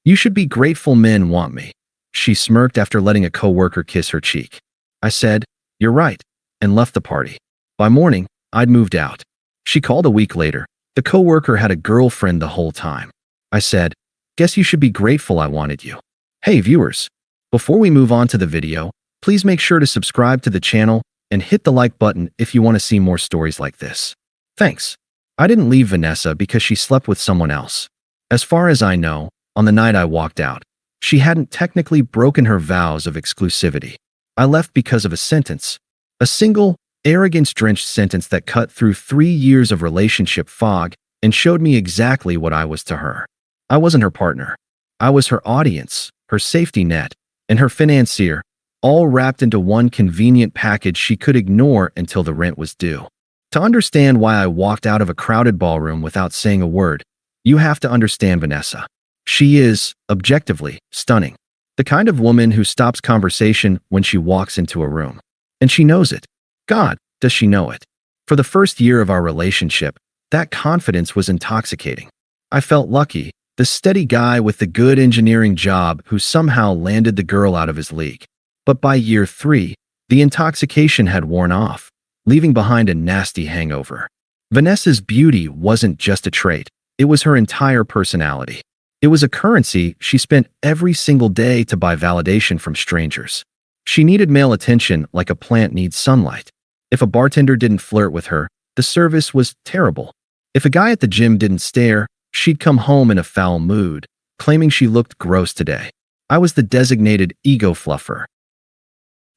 You should be grateful men want me. She smirked after letting a coworker kiss her cheek. I said, "You're right," and left the party. By morning, I'd moved out. She called a week later. The coworker had a girlfriend the whole time. I said, "Guess you should be grateful I wanted you." Hey viewers, before we move on to the video, please make sure to subscribe to the channel and hit the like button if you want to see more stories like this. Thanks. I didn't leave Vanessa because she slept with someone else. As far as I know, on the night I walked out, she hadn't technically broken her vows of exclusivity. I left because of a sentence. A single, arrogance-drenched sentence that cut through 3 years of relationship fog and showed me exactly what I was to her. I wasn't her partner. I was her audience, her safety net, and her financier, all wrapped into one convenient package she could ignore until the rent was due. To understand why I walked out of a crowded ballroom without saying a word, you have to understand Vanessa. She is, objectively, stunning. The kind of woman who stops conversation when she walks into a room. And she knows it. God, does she know it? For the first year of our relationship, that confidence was intoxicating. I felt lucky, the steady guy with the good engineering job who somehow landed the girl out of his league. But by year 3, the intoxication had worn off, leaving behind a nasty hangover. Vanessa's beauty wasn't just a trait, it was her entire personality. It was a currency she spent every single day to buy validation from strangers. She needed male attention like a plant needs sunlight. If a bartender didn't flirt with her, the service was terrible. If a guy at the gym didn't stare, she'd come home in a foul mood, claiming she looked gross today. I was the designated ego fluffer.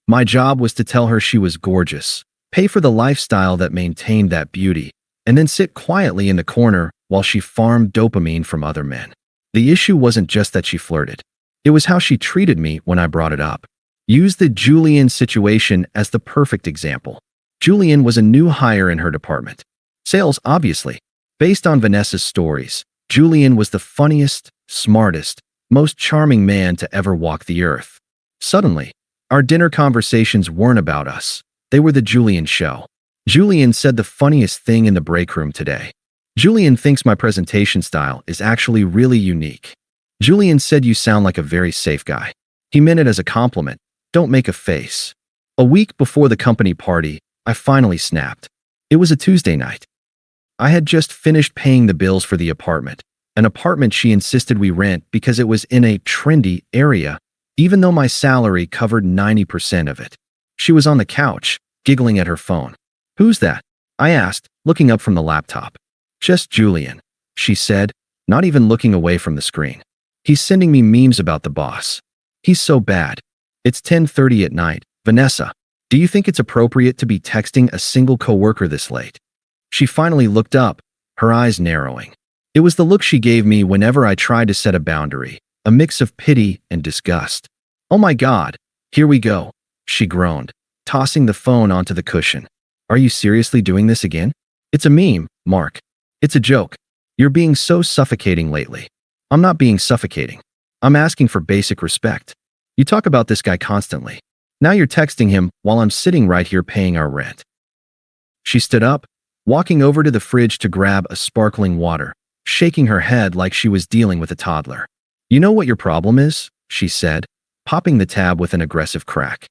My job was to tell her she was gorgeous, pay for the lifestyle that maintained that beauty, and then sit quietly in the corner while she farmed dopamine from other men. The issue wasn't just that she flirted. It was how she treated me when I brought it up. Use the Julian situation as the perfect example. Julian was a new hire in her department. Sales, obviously. Based on Vanessa's stories, Julian was the funniest, smartest, most charming man to ever walk the earth. Suddenly, our dinner conversations weren't about us. They were the Julian show. Julian said the funniest thing in the break room today. Julian thinks my presentation style is actually really unique. Julian said you sound like a very safe guy. He meant it as a compliment. Don't make a face. A week before the company party, I finally snapped. It was a Tuesday night. I had just finished paying the bills for the apartment, an apartment she insisted we rent because it was in a trendy area, even though my salary covered 90% of it. She was on the couch, giggling at her phone. "Who's that?" I asked, looking up from the laptop. "Just Julian," she said, not even looking away from the screen. "He's sending me memes about the boss. He's so bad." It's 10:30 at night. "Vanessa, do you think it's appropriate to be texting a single coworker this late?" She finally looked up, her eyes narrowing. It was the look she gave me whenever I tried to set a boundary, a mix of pity and disgust. "Oh my God, here we go," she groaned, tossing the phone onto the cushion. "Are you seriously doing this again?" "It's a meme, Mark. It's a joke. You're being so suffocating lately." "I'm not being suffocating. I'm asking for basic respect. You talk about this guy constantly. Now you're texting him while I'm sitting right here paying our rent." She stood up, walking over to the fridge to grab a sparkling water, shaking her head like she was dealing with a toddler. "You know what your problem is?" she said, popping the tab with an aggressive crack.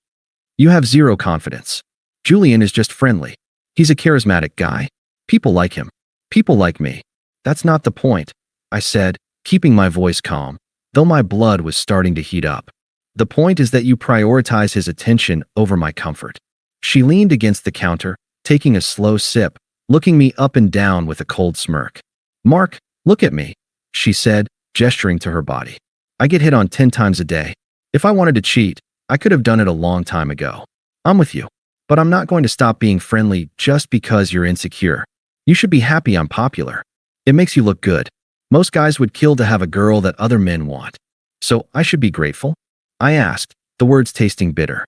"You have zero confidence. Julian is just friendly. He's a charismatic guy. People like him. People like me. That's not the point," I said, keeping my voice calm, though my blood was starting to heat up. "The point is that you prioritize his attention over my comfort." She leaned against the counter, taking a slow sip, looking me up and down with a cold smirk. "Mark, look at me," she said, gesturing to her body. "I get hit on 10 times a day. If I wanted to cheat, I could have done it a long time ago. I'm with you. But I'm not going to stop being friendly just because you're insecure. You should be happy I'm popular. It makes you look good. Most guys would kill to have a girl that other men want. So I should be grateful?" I asked, the words tasting bitter.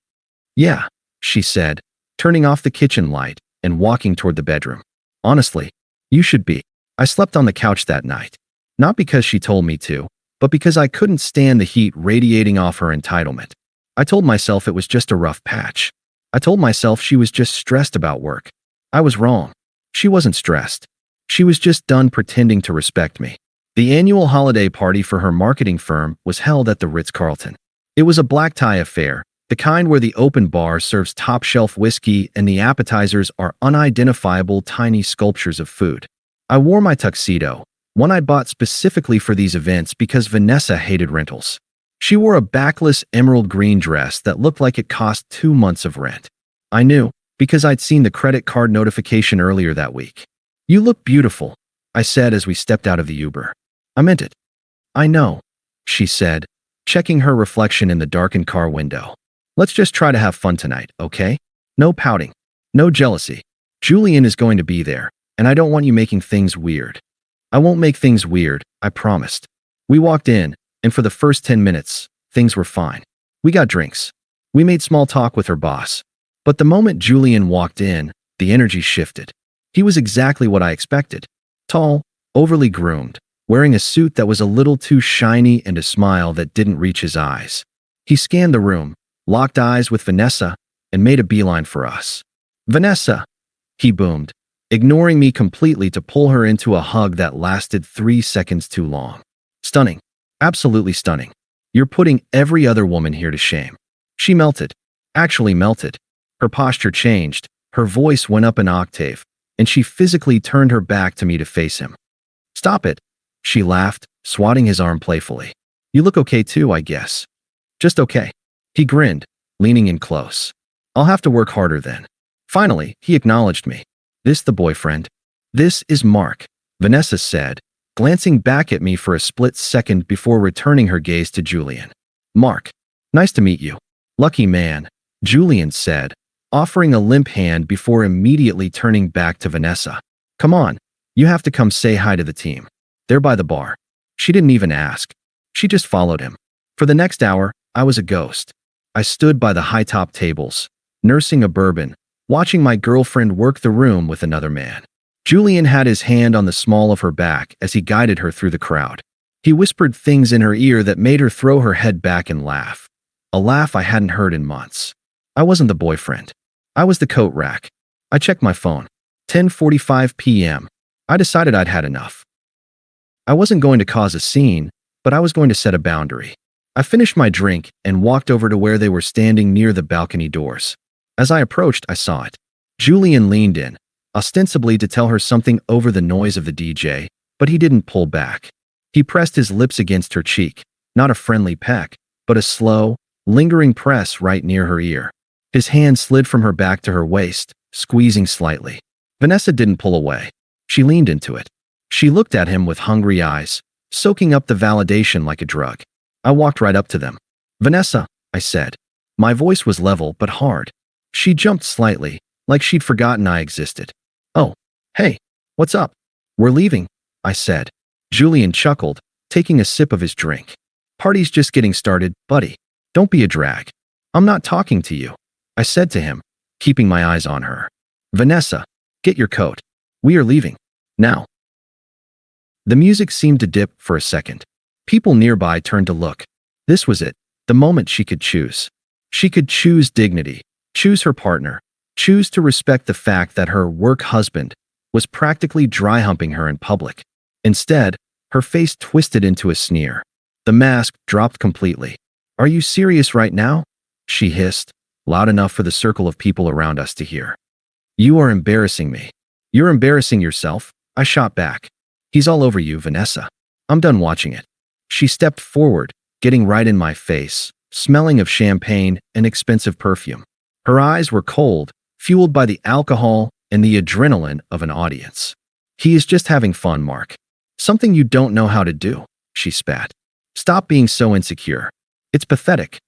"Yeah," she said, turning off the kitchen light and walking toward the bedroom. "Honestly, you should be." I slept on the couch that night. Not because she told me to, but because I couldn't stand the heat radiating off her entitlement. I told myself it was just a rough patch. I told myself she was just stressed about work. I was wrong. She wasn't stressed. She was just done pretending to respect me. The annual holiday party for her marketing firm was held at the Ritz-Carlton. It was a black-tie affair, the kind where the open bar serves top-shelf whiskey and the appetizers are unidentifiable tiny sculptures of food. I wore my tuxedo, one I bought specifically for these events because Vanessa hated rentals. She wore a backless emerald green dress that looked like it cost 2 months of rent. I knew, because I'd seen the credit card notification earlier that week. "You look beautiful," I said as we stepped out of the Uber. "I meant it." "I know," she said, checking her reflection in the darkened car window. "Let's just try to have fun tonight, okay? No pouting. No jealousy. Julian is going to be there, and I don't want you making things weird." "I won't make things weird," I promised. We walked in, and for the first 10 minutes, things were fine. We got drinks. We made small talk with her boss. But the moment Julian walked in, the energy shifted. He was exactly what I expected. Tall, overly groomed, wearing a suit that was a little too shiny and a smile that didn't reach his eyes. He scanned the room, locked eyes with Vanessa, and made a beeline for us. "Vanessa," he boomed, ignoring me completely to pull her into a hug that lasted 3 seconds too long. "Stunning. Absolutely stunning. You're putting every other woman here to shame." She melted. Actually melted. Her posture changed, her voice went up an octave, and she physically turned her back to me to face him. "Stop it," she laughed, swatting his arm playfully. "You look okay too, I guess." "Just okay." He grinned, leaning in close. "I'll have to work harder then." Finally, he acknowledged me. "This the boyfriend?" "This is Mark," Vanessa said, glancing back at me for a split second before returning her gaze to Julian. "Mark. Nice to meet you." "Lucky man," Julian said, offering a limp hand before immediately turning back to Vanessa. "Come on, you have to come say hi to the team. They're by the bar." She didn't even ask. She just followed him. For the next hour, I was a ghost. I stood by the high-top tables, nursing a bourbon, watching my girlfriend work the room with another man. Julian had his hand on the small of her back as he guided her through the crowd. He whispered things in her ear that made her throw her head back and laugh. A laugh I hadn't heard in months. I wasn't the boyfriend. I was the coat rack. I checked my phone. 10:45 p.m. I decided I'd had enough. I wasn't going to cause a scene, but I was going to set a boundary. I finished my drink and walked over to where they were standing near the balcony doors. As I approached, I saw it. Julian leaned in, ostensibly to tell her something over the noise of the DJ, but he didn't pull back. He pressed his lips against her cheek, not a friendly peck, but a slow, lingering press right near her ear. His hand slid from her back to her waist, squeezing slightly. Vanessa didn't pull away. She leaned into it. She looked at him with hungry eyes, soaking up the validation like a drug. I walked right up to them. "Vanessa," I said. My voice was level but hard. She jumped slightly, like she'd forgotten I existed. "Oh, hey, what's up?" "We're leaving," I said. Julian chuckled, taking a sip of his drink. "Party's just getting started, buddy. Don't be a drag." "I'm not talking to you," I said to him, keeping my eyes on her. "Vanessa, get your coat. We are leaving. Now." The music seemed to dip for a second. People nearby turned to look. This was it, the moment she could choose. She could choose dignity, choose her partner, choose to respect the fact that her work husband was practically dry-humping her in public. Instead, her face twisted into a sneer. The mask dropped completely. "Are you serious right now?" she hissed, loud enough for the circle of people around us to hear. "You are embarrassing me." "You're embarrassing yourself," I shot back. "He's all over you, Vanessa. I'm done watching it." She stepped forward, getting right in my face, smelling of champagne and expensive perfume. Her eyes were cold, fueled by the alcohol and the adrenaline of an audience. "He is just having fun, Mark. Something you don't know how to do," she spat. "Stop being so insecure. It's pathetic."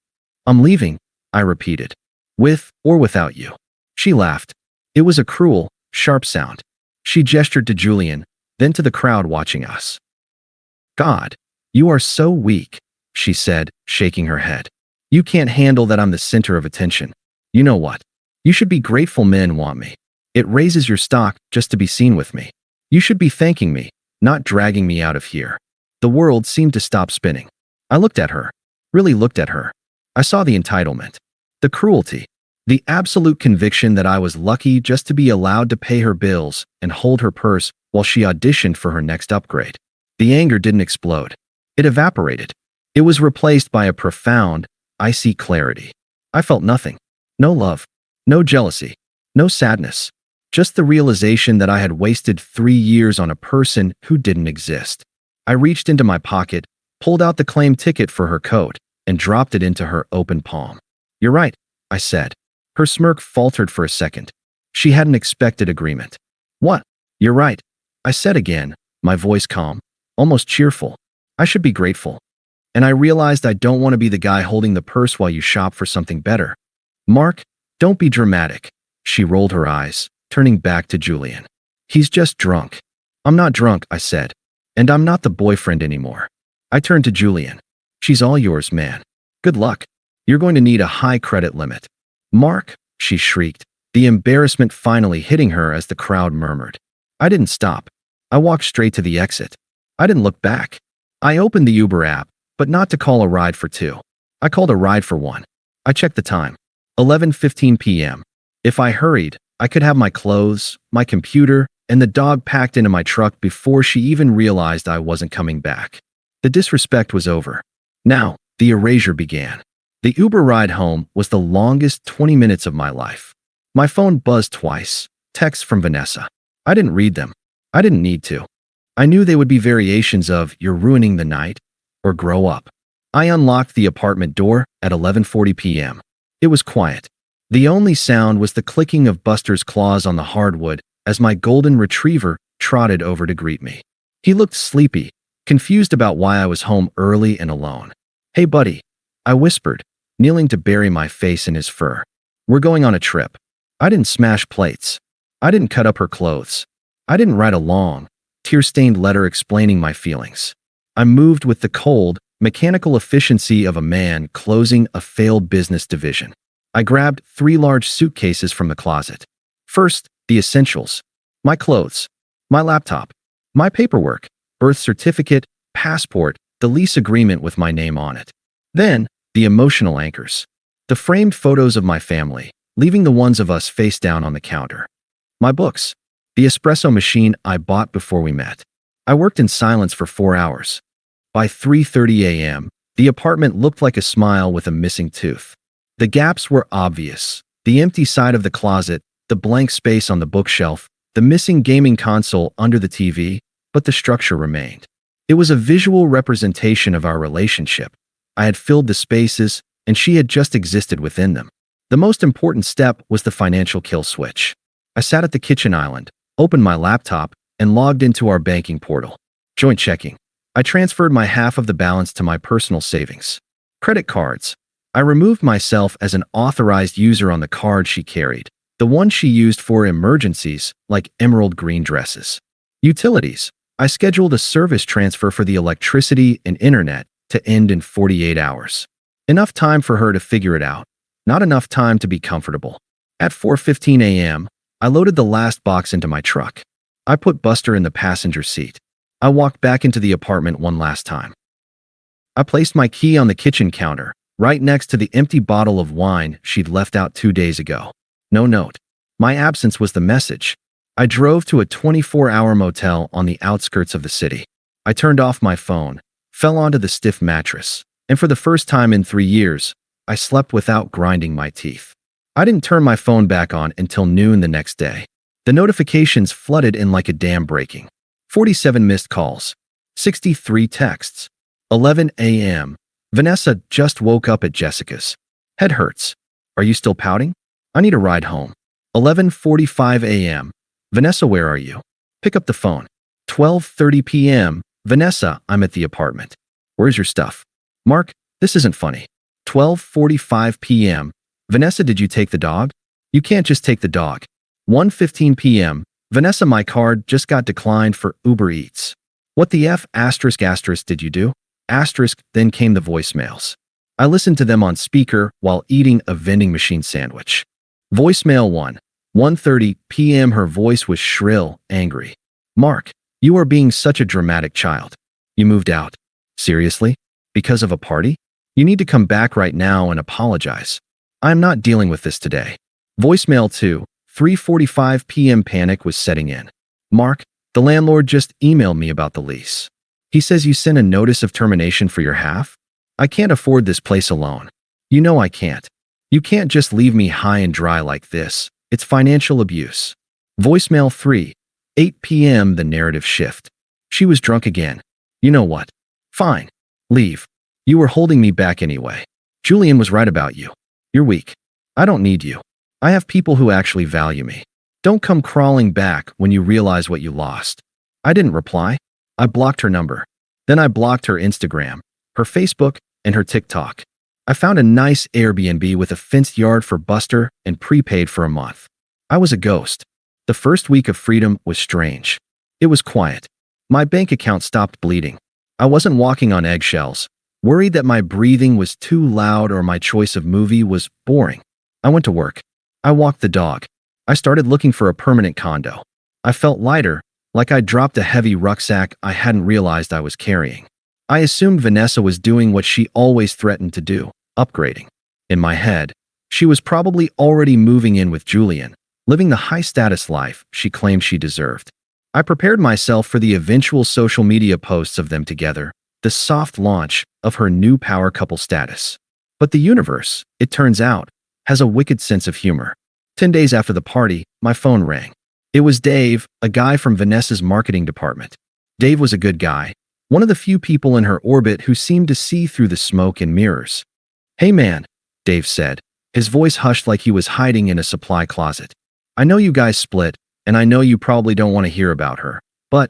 "I'm leaving," I repeated. "With or without you." She laughed. It was a cruel, sharp sound. She gestured to Julian, then to the crowd watching us. "God, you are so weak," she said, shaking her head. "You can't handle that I'm the center of attention. You know what? You should be grateful men want me. It raises your stock just to be seen with me. You should be thanking me, not dragging me out of here." The world seemed to stop spinning. I looked at her, really looked at her. I saw the entitlement, the cruelty, the absolute conviction that I was lucky just to be allowed to pay her bills and hold her purse while she auditioned for her next upgrade. The anger didn't explode. It evaporated. It was replaced by a profound, icy clarity. I felt nothing. No love. No jealousy. No sadness. Just the realization that I had wasted 3 years on a person who didn't exist. I reached into my pocket, pulled out the claim ticket for her coat, and dropped it into her open palm. "You're right," I said. Her smirk faltered for a second. She hadn't expected agreement. "What?" "You're right," I said again, my voice calm, almost cheerful. "I should be grateful. And I realized I don't want to be the guy holding the purse while you shop for something better." "Mark, don't be dramatic." She rolled her eyes, turning back to Julian. "He's just drunk." "I'm not drunk," I said. "And I'm not the boyfriend anymore." I turned to Julian. "She's all yours, man. Good luck. You're going to need a high credit limit." "Mark," she shrieked, the embarrassment finally hitting her as the crowd murmured. I didn't stop. I walked straight to the exit. I didn't look back. I opened the Uber app, but not to call a ride for two. I called a ride for one. I checked the time. 11:15 p.m. If I hurried, I could have my clothes, my computer, and the dog packed into my truck before she even realized I wasn't coming back. The disrespect was over. Now, the erasure began. The Uber ride home was the longest 20 minutes of my life. My phone buzzed twice. Texts from Vanessa. I didn't read them. I didn't need to. I knew they would be variations of "you're ruining the night" or "grow up." I unlocked the apartment door at 11:40 p.m. It was quiet. The only sound was the clicking of Buster's claws on the hardwood as my golden retriever trotted over to greet me. He looked sleepy, confused about why I was home early and alone. "Hey, buddy," I whispered, kneeling to bury my face in his fur. "We're going on a trip." I didn't smash plates. I didn't cut up her clothes. I didn't write a long, tear-stained letter explaining my feelings. I moved with the cold, mechanical efficiency of a man closing a failed business division. I grabbed 3 large suitcases from the closet. First, the essentials. My clothes. My laptop. My paperwork. Birth certificate, passport, the lease agreement with my name on it. Then, the emotional anchors. The framed photos of my family, leaving the ones of us face down on the counter. My books. The espresso machine I bought before we met. I worked in silence for 4 hours. By 3:30 a.m., the apartment looked like a smile with a missing tooth. The gaps were obvious. The empty side of the closet, the blank space on the bookshelf, the missing gaming console under the TV, but the structure remained. It was a visual representation of our relationship. I had filled the spaces, and she had just existed within them. The most important step was the financial kill switch. I sat at the kitchen island, opened my laptop, and logged into our banking portal. Joint checking. I transferred my half of the balance to my personal savings. Credit cards. I removed myself as an authorized user on the card she carried, the one she used for emergencies like emerald green dresses. Utilities. I scheduled a service transfer for the electricity and internet to end in 48 hours. Enough time for her to figure it out. Not enough time to be comfortable. At 4:15 a.m., I loaded the last box into my truck. I put Buster in the passenger seat. I walked back into the apartment one last time. I placed my key on the kitchen counter, right next to the empty bottle of wine she'd left out 2 days ago. No note. My absence was the message. I drove to a 24-hour motel on the outskirts of the city. I turned off my phone, fell onto the stiff mattress, and for the first time in 3 years, I slept without grinding my teeth. I didn't turn my phone back on until noon the next day. The notifications flooded in like a dam breaking. 47 missed calls. 63 texts. 11 a.m. Vanessa just woke up at Jessica's. Head hurts. Are you still pouting? I need a ride home. 11:45 a.m. Vanessa, where are you? Pick up the phone. 12:30 p.m. Vanessa, I'm at the apartment. Where's your stuff? Mark, this isn't funny. 12:45 p.m. Vanessa, did you take the dog? You can't just take the dog. 1:15 p.m. Vanessa, my card just got declined for Uber Eats. What the F*** did you do? Then came the voicemails. I listened to them on speaker while eating a vending machine sandwich. Voicemail 1. 1:30 p.m. Her voice was shrill, angry. Mark, you are being such a dramatic child. You moved out. Seriously? Because of a party? You need to come back right now and apologize. I am not dealing with this today. Voicemail 2. 3:45 p.m. Panic was setting in. Mark, the landlord just emailed me about the lease. He says you sent a notice of termination for your half? I can't afford this place alone. You know I can't. You can't just leave me high and dry like this. It's financial abuse. Voicemail 3. 8 p.m. The narrative shift. She was drunk again. You know what? Fine. Leave. You were holding me back anyway. Julian was right about you. You're weak. I don't need you. I have people who actually value me. Don't come crawling back when you realize what you lost. I didn't reply. I blocked her number. Then I blocked her Instagram, her Facebook, and her TikTok. I found a nice Airbnb with a fenced yard for Buster and prepaid for a month. I was a ghost. The first week of freedom was strange. It was quiet. My bank account stopped bleeding. I wasn't walking on eggshells, worried that my breathing was too loud or my choice of movie was boring. I went to work. I walked the dog. I started looking for a permanent condo. I felt lighter, like I'd dropped a heavy rucksack I hadn't realized I was carrying. I assumed Vanessa was doing what she always threatened to do, upgrading. In my head, she was probably already moving in with Julian, living the high-status life she claimed she deserved. I prepared myself for the eventual social media posts of them together, the soft launch of her new power couple status. But the universe, it turns out, has a wicked sense of humor. 10 days after the party, my phone rang. It was Dave, a guy from Vanessa's marketing department. Dave was a good guy, one of the few people in her orbit who seemed to see through the smoke and mirrors. Hey man, Dave said, his voice hushed like he was hiding in a supply closet. I know you guys split, and I know you probably don't want to hear about her, but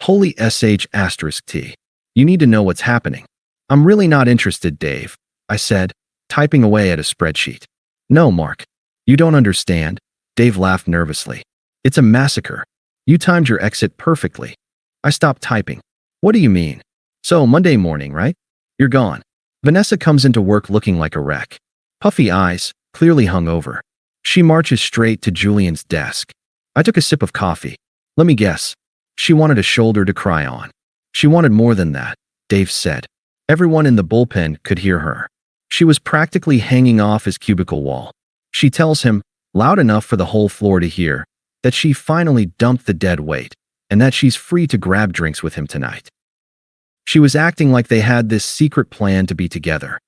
holy sh*t. You need to know what's happening. I'm really not interested, Dave, I said, typing away at a spreadsheet. No, Mark. You don't understand, Dave laughed nervously. It's a massacre. You timed your exit perfectly. I stopped typing. What do you mean? So, Monday morning, right? You're gone. Vanessa comes into work looking like a wreck. Puffy eyes, clearly hungover. She marches straight to Julian's desk. I took a sip of coffee. Let me guess. She wanted a shoulder to cry on. She wanted more than that, Dave said. Everyone in the bullpen could hear her. She was practically hanging off his cubicle wall. She tells him, loud enough for the whole floor to hear, that she finally dumped the dead weight and that she's free to grab drinks with him tonight. She was acting like they had this secret plan to be together.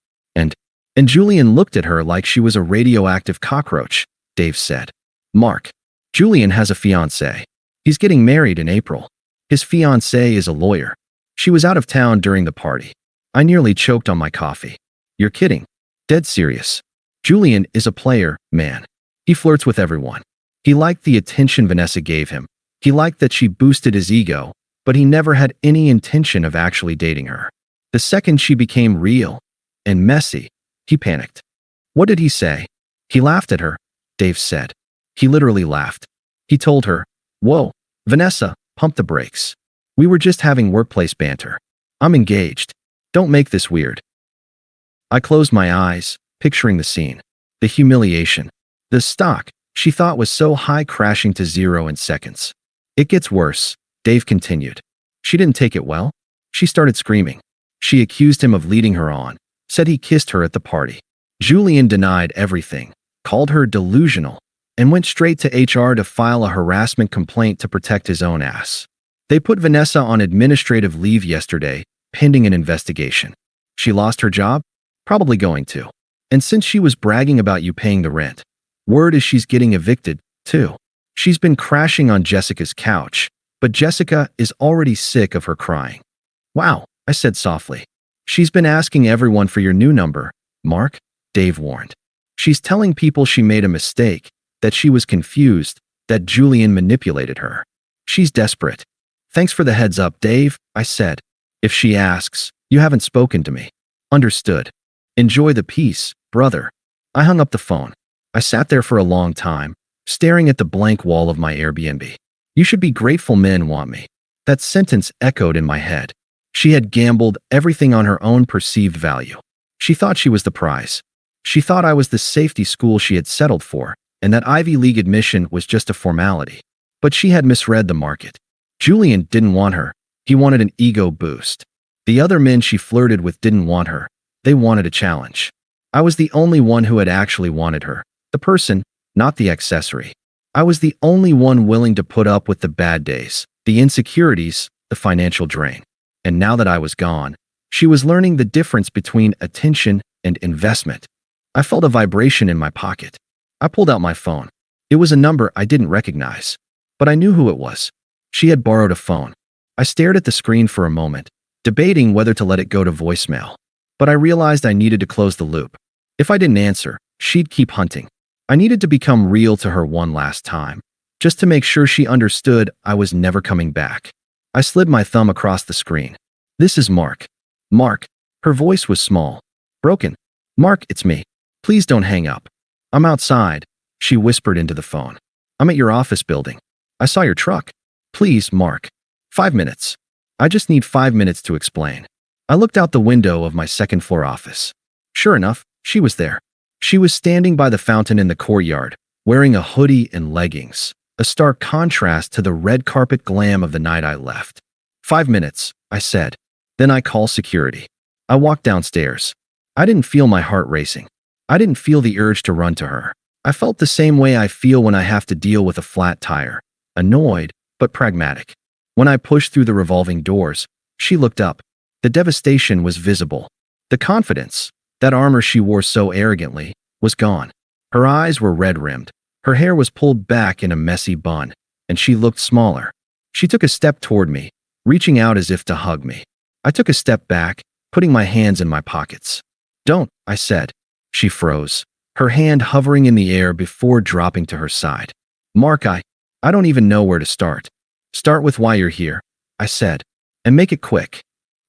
And Julian looked at her like she was a radioactive cockroach, Dave said. Mark, Julian has a fiancé. He's getting married in April. His fiancé is a lawyer. She was out of town during the party. I nearly choked on my coffee. You're kidding. Dead serious. Julian is a player, man. He flirts with everyone. He liked the attention Vanessa gave him. He liked that she boosted his ego, but he never had any intention of actually dating her. The second she became real and messy, he panicked. What did he say? He laughed at her, Dave said. He literally laughed. He told her, whoa, Vanessa, pump the brakes. We were just having workplace banter. I'm engaged. Don't make this weird. I closed my eyes, picturing the scene. The humiliation. The stock she thought was so high crashing to zero in seconds. It gets worse, Dave continued. She didn't take it well. She started screaming. She accused him of leading her on, said he kissed her at the party. Julian denied everything, called her delusional, and went straight to HR to file a harassment complaint to protect his own ass. They put Vanessa on administrative leave yesterday, pending an investigation. She lost her job? Probably going to. And since she was bragging about you paying the rent, word is she's getting evicted, too. She's been crashing on Jessica's couch, but Jessica is already sick of her crying. Wow, I said softly. She's been asking everyone for your new number, Mark, Dave warned. She's telling people she made a mistake, that she was confused, that Julian manipulated her. She's desperate. Thanks for the heads up, Dave, I said. If she asks, you haven't spoken to me. Understood. Enjoy the peace, brother. I hung up the phone. I sat there for a long time, staring at the blank wall of my Airbnb. You should be grateful men want me. That sentence echoed in my head. She had gambled everything on her own perceived value. She thought she was the prize. She thought I was the safety school she had settled for, and that Ivy League admission was just a formality. But she had misread the market. Julian didn't want her. He wanted an ego boost. The other men she flirted with didn't want her. They wanted a challenge. I was the only one who had actually wanted her. The person, not the accessory. I was the only one willing to put up with the bad days, the insecurities, the financial drain. And now that I was gone, she was learning the difference between attention and investment. I felt a vibration in my pocket. I pulled out my phone. It was a number I didn't recognize, but I knew who it was. She had borrowed a phone. I stared at the screen for a moment, debating whether to let it go to voicemail. But I realized I needed to close the loop. If I didn't answer, she'd keep hunting. I needed to become real to her one last time, just to make sure she understood I was never coming back. I slid my thumb across the screen. This is Mark. Mark. Her voice was small, broken. Mark, it's me. Please don't hang up. I'm outside, she whispered into the phone. I'm at your office building. I saw your truck. Please, Mark. 5 minutes. I just need 5 minutes to explain. I looked out the window of my second-floor office. Sure enough, she was there. She was standing by the fountain in the courtyard, wearing a hoodie and leggings, a stark contrast to the red carpet glam of the night I left. 5 minutes, I said. Then I call security. I walked downstairs. I didn't feel my heart racing. I didn't feel the urge to run to her. I felt the same way I feel when I have to deal with a flat tire, annoyed, but pragmatic. When I pushed through the revolving doors, she looked up. The devastation was visible. The confidence, that armor she wore so arrogantly, was gone. Her eyes were red-rimmed. Her hair was pulled back in a messy bun, and she looked smaller. She took a step toward me, reaching out as if to hug me. I took a step back, putting my hands in my pockets. Don't, I said. She froze, her hand hovering in the air before dropping to her side. Mark, I don't even know where to start. Start with why you're here, I said, and make it quick.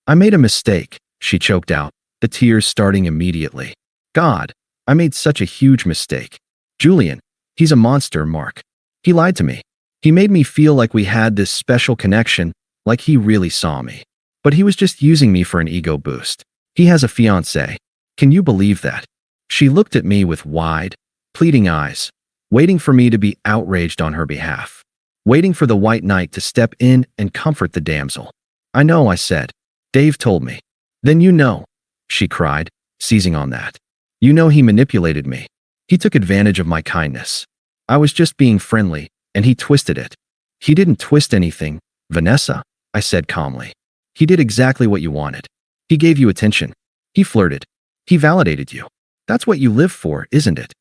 I made a mistake, she choked out, the tears starting immediately. God, I made such a huge mistake. Julian, he's a monster, Mark. He lied to me. He made me feel like we had this special connection, like he really saw me. But he was just using me for an ego boost. He has a fiancée. Can you believe that? She looked at me with wide, pleading eyes, waiting for me to be outraged on her behalf, waiting for the white knight to step in and comfort the damsel. I know, I said. Dave told me. Then you know, she cried, seizing on that. You know he manipulated me. He took advantage of my kindness. I was just being friendly, and he twisted it. He didn't twist anything, Vanessa, I said calmly. He did exactly what you wanted. He gave you attention. He flirted. He validated you. That's what you live for, isn't it?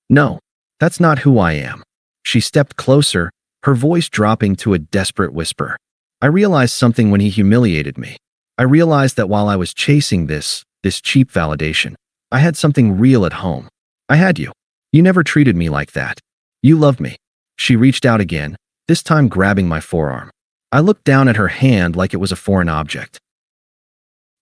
No, that's not who I am. She stepped closer, her voice dropping to a desperate whisper. I realized something when he humiliated me. I realized that while I was chasing this cheap validation, I had something real at home. I had you. You never treated me like that. You loved me. She reached out again, this time grabbing my forearm. I looked down at her hand like it was a foreign object.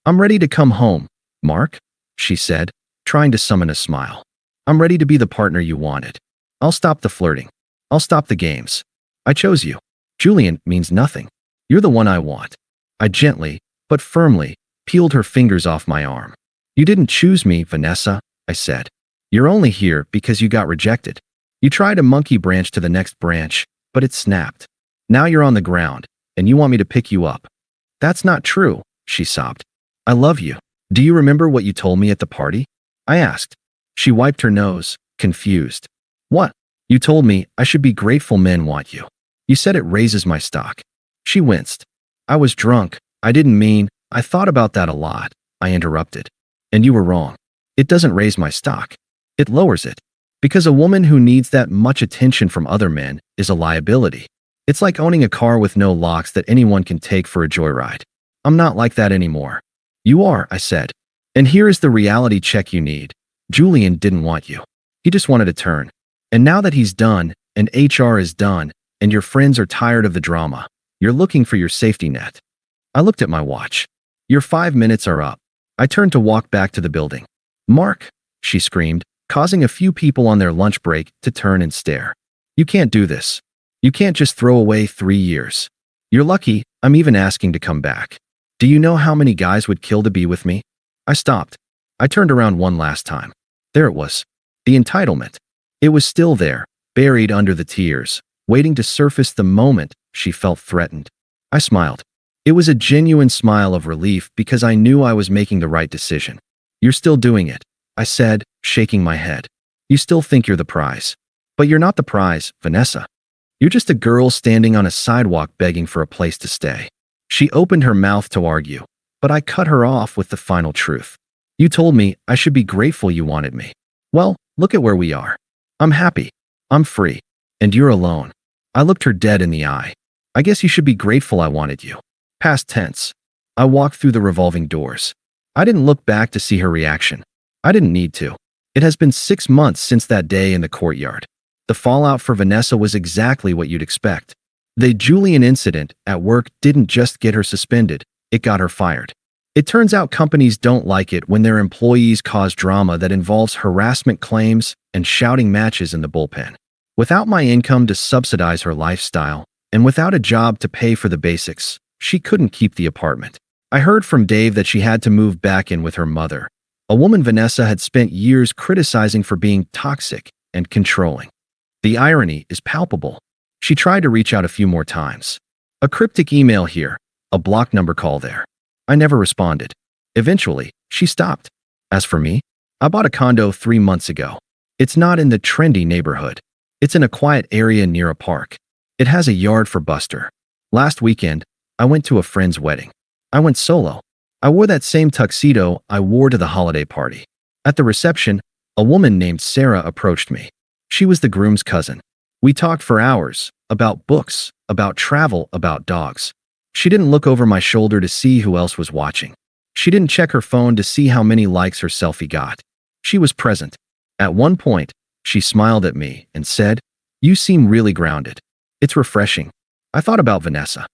I'm ready to come home, Mark, she said, trying to summon a smile. I'm ready to be the partner you wanted. I'll stop the flirting. I'll stop the games. I chose you. Julian means nothing. You're the one I want. I gently, but firmly, peeled her fingers off my arm. You didn't choose me, Vanessa, I said. You're only here because you got rejected. You tried to monkey branch to the next branch, but it snapped. Now you're on the ground, and you want me to pick you up. That's not true, she sobbed. I love you. Do you remember what you told me at the party? I asked. She wiped her nose, confused. What? You told me I should be grateful men want you. You said it raises my stock. She winced. I was drunk. I didn't mean, I thought about that a lot, I interrupted. And you were wrong. It doesn't raise my stock. It lowers it. Because a woman who needs that much attention from other men is a liability. It's like owning a car with no locks that anyone can take for a joyride. I'm not like that anymore. You are, I said. And here is the reality check you need. Julian didn't want you. He just wanted a turn. And now that he's done, and HR is done, and your friends are tired of the drama, you're looking for your safety net. I looked at my watch. Your 5 minutes are up. I turned to walk back to the building. Mark, she screamed, causing a few people on their lunch break to turn and stare. You can't do this. You can't just throw away 3 years. You're lucky I'm even asking to come back. Do you know how many guys would kill to be with me? I stopped. I turned around one last time. There it was. The entitlement. It was still there, buried under the tears, waiting to surface the moment she felt threatened. I smiled. It was a genuine smile of relief because I knew I was making the right decision. You're still doing it, I said, shaking my head. You still think you're the prize. But you're not the prize, Vanessa. You're just a girl standing on a sidewalk begging for a place to stay. She opened her mouth to argue, but I cut her off with the final truth. You told me I should be grateful you wanted me. Well, look at where we are. I'm happy. I'm free. And you're alone. I looked her dead in the eye. I guess you should be grateful I wanted you. Past tense. I walked through the revolving doors. I didn't look back to see her reaction. I didn't need to. It has been 6 months since that day in the courtyard. The fallout for Vanessa was exactly what you'd expect. The Julian incident at work didn't just get her suspended, it got her fired. It turns out companies don't like it when their employees cause drama that involves harassment claims and shouting matches in the bullpen. Without my income to subsidize her lifestyle, and without a job to pay for the basics, she couldn't keep the apartment. I heard from Dave that she had to move back in with her mother, a woman Vanessa had spent years criticizing for being toxic and controlling. The irony is palpable. She tried to reach out a few more times. A cryptic email here, a block number call there. I never responded. Eventually, she stopped. As for me, I bought a condo 3 months ago. It's not in the trendy neighborhood. It's in a quiet area near a park. It has a yard for Buster. Last weekend, I went to a friend's wedding. I went solo. I wore that same tuxedo I wore to the holiday party. At the reception, a woman named Sarah approached me. She was the groom's cousin. We talked for hours, about books, about travel, about dogs. She didn't look over my shoulder to see who else was watching. She didn't check her phone to see how many likes her selfie got. She was present. At one point, she smiled at me and said, "You seem really grounded. It's refreshing." I thought about Vanessa.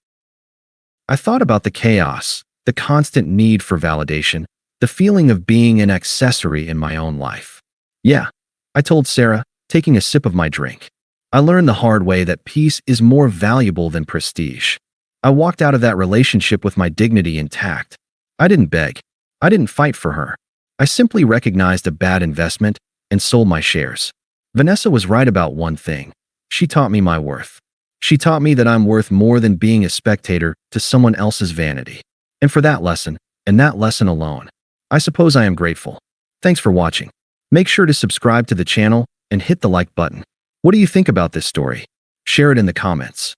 I thought about the chaos, the constant need for validation, the feeling of being an accessory in my own life. Yeah, I told Sarah, taking a sip of my drink. I learned the hard way that peace is more valuable than prestige. I walked out of that relationship with my dignity intact. I didn't beg. I didn't fight for her. I simply recognized a bad investment and sold my shares. Vanessa was right about one thing. She taught me my worth. She taught me that I'm worth more than being a spectator to someone else's vanity. And for that lesson, and that lesson alone, I suppose I am grateful. Thanks for watching. Make sure to subscribe to the channel and hit the like button. What do you think about this story? Share it in the comments.